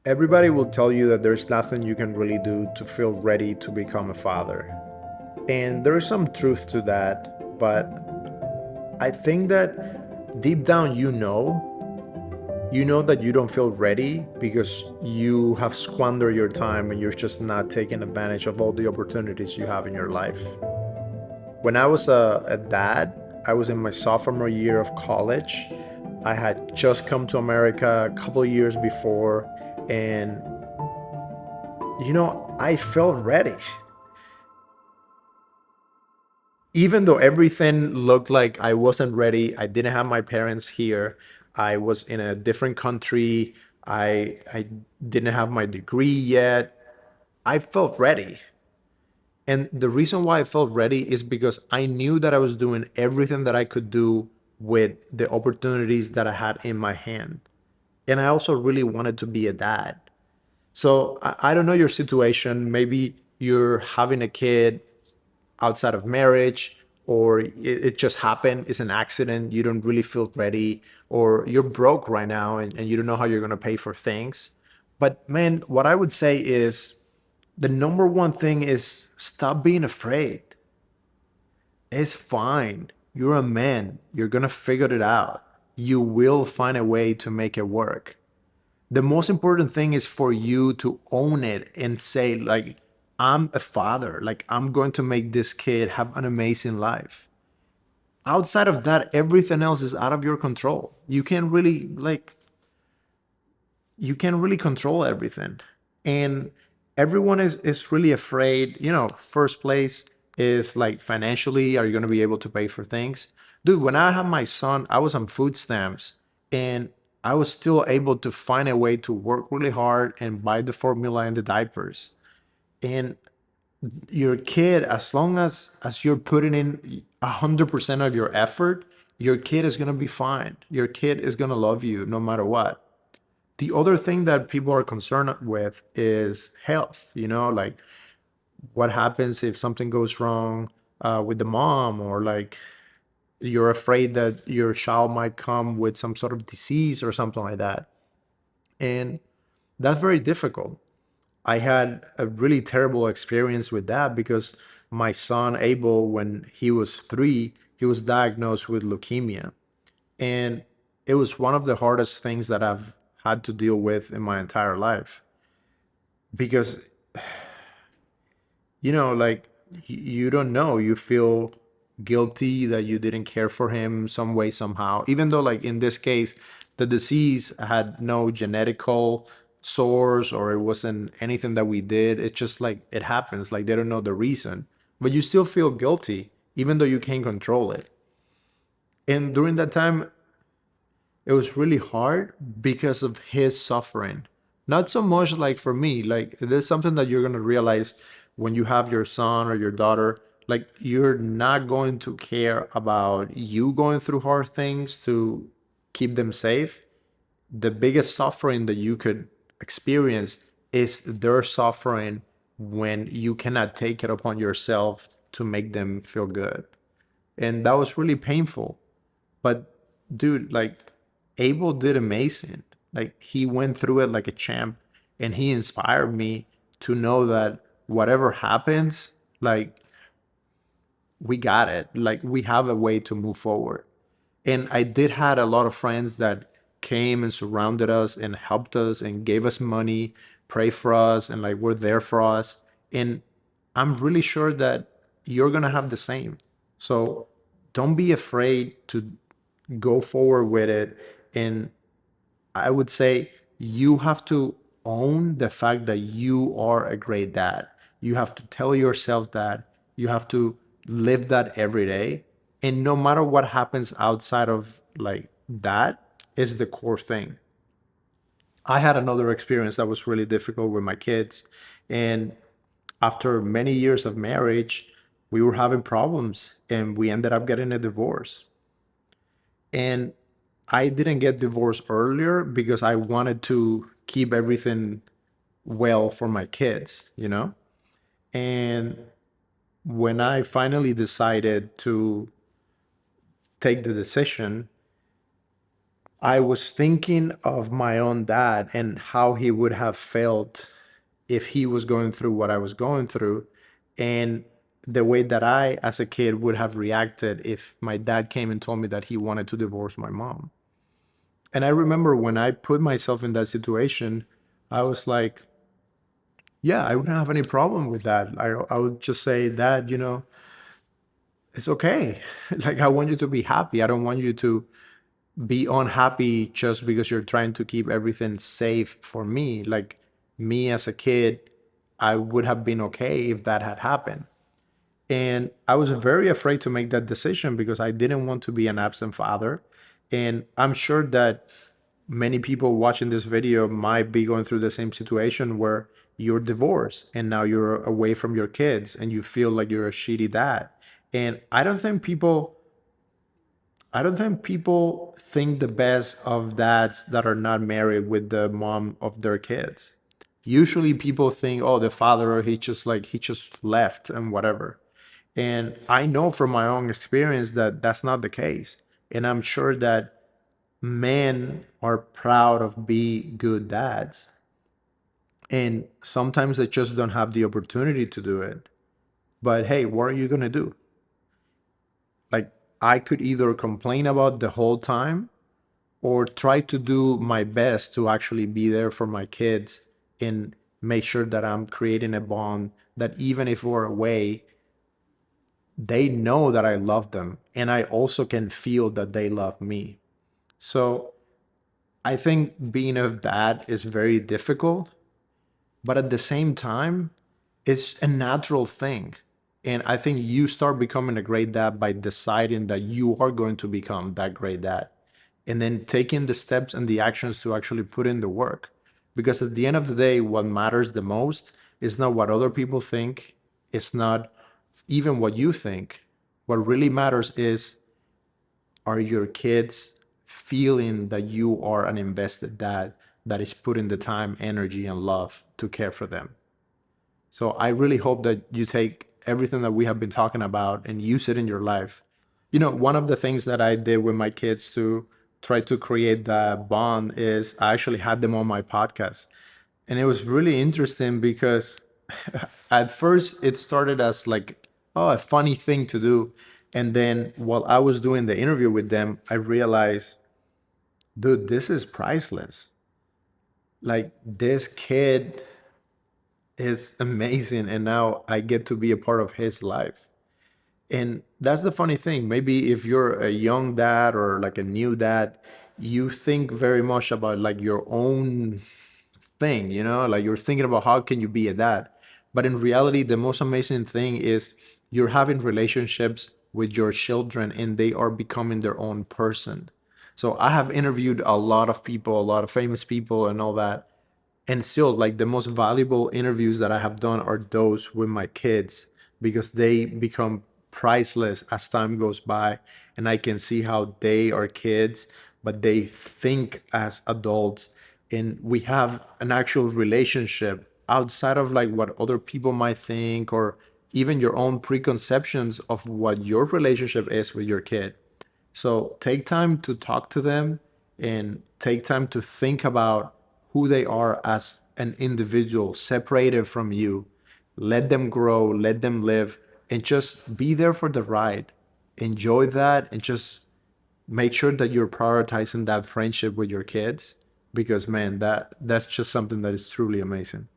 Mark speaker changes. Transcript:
Speaker 1: Everybody will tell you that there's nothing you can really do to feel ready to become a father. And there is some truth to that, but I think that deep down you know that you don't feel ready because you have squandered your time and you're just not taking advantage of all the opportunities you have in your life. When I was a dad, I was in my sophomore year of college. I had just come to America a couple of years before, and I felt ready. Even though everything looked like I wasn't ready, I didn't have my parents here. I was in a different country. I didn't have my degree yet. I felt ready. And the reason why I felt ready is because I knew that I was doing everything that I could do with the opportunities that I had in my hand. And I also really wanted to be a dad. So I don't know your situation. Maybe you're having a kid outside of marriage, or it just happened, it's an accident, you don't really feel ready, or you're broke right now and you don't know how you're going to pay for things. But man, what I would say is the number one thing is stop being afraid. It's fine. You're a man. You're going to figure it out. You will find a way to make it work. The most important thing is for you to own it and say, like, I'm a father. Like, I'm going to make this kid have an amazing life. Outside of that, everything else is out of your control. You can't really control everything. And everyone is really afraid. First place is like financially, are you going to be able to pay for things? Dude, when I had my son, I was on food stamps, and I was still able to find a way to work really hard and buy the formula and the diapers. And your kid, as long as you're putting in 100% of your effort, your kid is going to be fine. Your kid is going to love you no matter what. The other thing that people are concerned with is health. Like, what happens if something goes wrong with the mom, or like you're afraid that your child might come with some sort of disease or something like that. And that's very difficult. I had a really terrible experience with that because my son Abel, when he was 3, he was diagnosed with leukemia. And it was one of the hardest things that I've had to deal with in my entire life because, like, you don't know. You feel guilty that you didn't care for him some way, somehow, even though, like, in this case, the disease had no genetical source or it wasn't anything that we did. It's just like it happens, like they don't know the reason, but you still feel guilty even though you can't control it. And during that time, it was really hard because of his suffering. Not so much like for me, like there's something that you're going to realize when you have your son or your daughter, like you're not going to care about you going through hard things to keep them safe. The biggest suffering that you could experience is their suffering when you cannot take it upon yourself to make them feel good. And that was really painful. But dude, like, Abel did amazing. Like, he went through it like a champ, and he inspired me to know that whatever happens, like, we got it. Like, we have a way to move forward. And I did had a lot of friends that came and surrounded us and helped us and gave us money, pray for us, and like were there for us. And I'm really sure that you're gonna have the same. So don't be afraid to go forward with it. And I would say you have to own the fact that you are a great dad. You have to tell yourself that. You have to live that every day. And no matter what happens outside of like that is the core thing. I had another experience that was really difficult with my kids. And after many years of marriage, we were having problems and we ended up getting a divorce. And I didn't get divorced earlier because I wanted to keep everything well for my kids. And when I finally decided to take the decision, I was thinking of my own dad and how he would have felt if he was going through what I was going through, and the way that I, as a kid, would have reacted if my dad came and told me that he wanted to divorce my mom. And I remember when I put myself in that situation, I was like, yeah, I wouldn't have any problem with that. I would just say, Dad, it's okay. Like, I want you to be happy. I don't want you to be unhappy just because you're trying to keep everything safe for me. Like, me as a kid, I would have been okay if that had happened. And I was very afraid to make that decision because I didn't want to be an absent father. And I'm sure that many people watching this video might be going through the same situation where you're divorced and now you're away from your kids and you feel like you're a shitty dad. And I don't think people think the best of dads that are not married with the mom of their kids. Usually people think, oh, the father, he just left and whatever. And I know from my own experience that that's not the case. And I'm sure that men are proud of being good dads. And sometimes they just don't have the opportunity to do it. But hey, what are you going to do? Like, I could either complain about the whole time or try to do my best to actually be there for my kids and make sure that I'm creating a bond that even if we're away, they know that I love them and I also can feel that they love me. So I think being a dad is very difficult, but at the same time, it's a natural thing. And I think you start becoming a great dad by deciding that you are going to become that great dad and then taking the steps and the actions to actually put in the work. Because at the end of the day, what matters the most is not what other people think, it's not even what you think. What really matters is, are your kids feeling that you are an invested dad that is putting the time, energy, and love to care for them? So I really hope that you take everything that we have been talking about and use it in your life. One of the things that I did with my kids to try to create that bond is I actually had them on my podcast. And it was really interesting because at first it started as like, oh, a funny thing to do. And then while I was doing the interview with them, I realized, dude, this is priceless. Like, this kid is amazing. And now I get to be a part of his life. And that's the funny thing. Maybe if you're a young dad or like a new dad, you think very much about like your own thing, like you're thinking about how can you be a dad. But in reality, the most amazing thing is you're having relationships with your children and they are becoming their own person. So I have interviewed a lot of people, a lot of famous people and all that, and still like the most valuable interviews that I have done are those with my kids because they become priceless as time goes by, and I can see how they are kids but they think as adults, and we have an actual relationship outside of like what other people might think or even your own preconceptions of what your relationship is with your kid. So take time to talk to them and take time to think about who they are as an individual separated from you. Let them grow, let them live, and just be there for the ride. Enjoy that and just make sure that you're prioritizing that friendship with your kids because man, that's just something that is truly amazing.